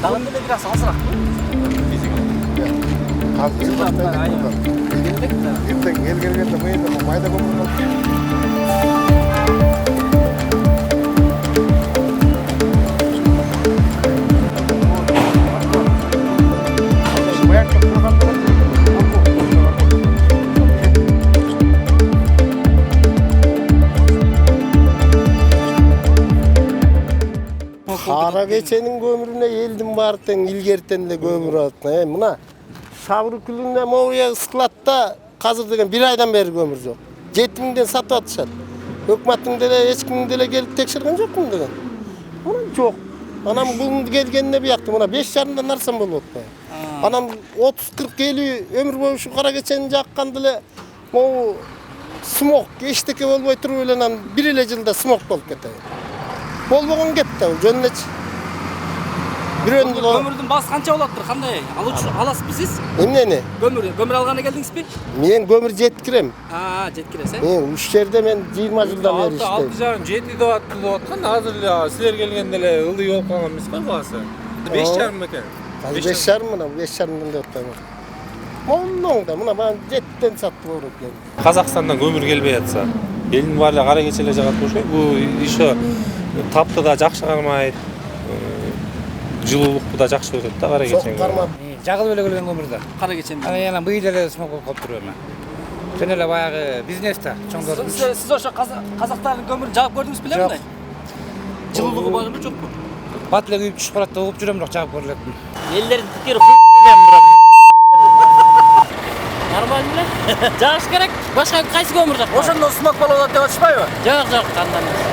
Dağın bile biraz azıraktı. Erten gelgende mayda mayda ko'mir Kara geçenin gömürüne eldim barten ilgerten de gömür altına. Mına Savru külünde Moğra'ya ıskılatta kazır degen bir aydan beri gömür yok. 7000'den satып atışat. Hökümetin de hiç kimin de gelip tekşirgen yok mu degen. Mına çok. Anam bugün gelgenine bir yaktım. Mına 5 yarımdan narsam bolup. Anam 30-40 50 ömür boyu şu kara geçenin jakkan dile o smok eşteke bolboy turup elenan bir ele жылda smok bolup ketedi. Bolboğun ketdi, jönneç. Bir öndü. Gömürдүн баасы канча болоттур? Кандай? Аласызбы сиз? Эмнени? Gömür alganda келдиңизби? Мен көмір жеткірем. Жеткиресиз, э? Мен үш жерде мен 20 жылдан бeri иштейм. 6,5-7 деп аткан. Азыр эле силер келгенде эле ылдый болуп калган эмес го баасы? 5,5 экен. 5,5 мына 5,5 деп атам. Монноңда мына бана 7ден сатып алып келди. Казакстандан көмүр келбей атса, элдин баары эле кара кечеле жагат болчу. Бул еще тапты да жакшы кармайт. Жылуулукту да жакшы өтөт да кара кечен. Жагылып эле келген көмүр да. Кара кечен. Ана яна быйыл эле смог болуп туруп эме. Жөн эле баягы бизнес да, чоңдор. Сиз ошо казактардын көмүрүн жагып көрдүңүз беле мындай? Жылуулугу барбы жокпу? Бат эле күйүп түшүп калат да угуп жүрөм бирок жагып көрүлөт. Элдерин тикери хуйдем бирок. Нормально эле. Жагыш керек. Башка кайсы көмүр жак? Ошондон смок болуп атат деп атышпайбы? Жок, кандай эмес.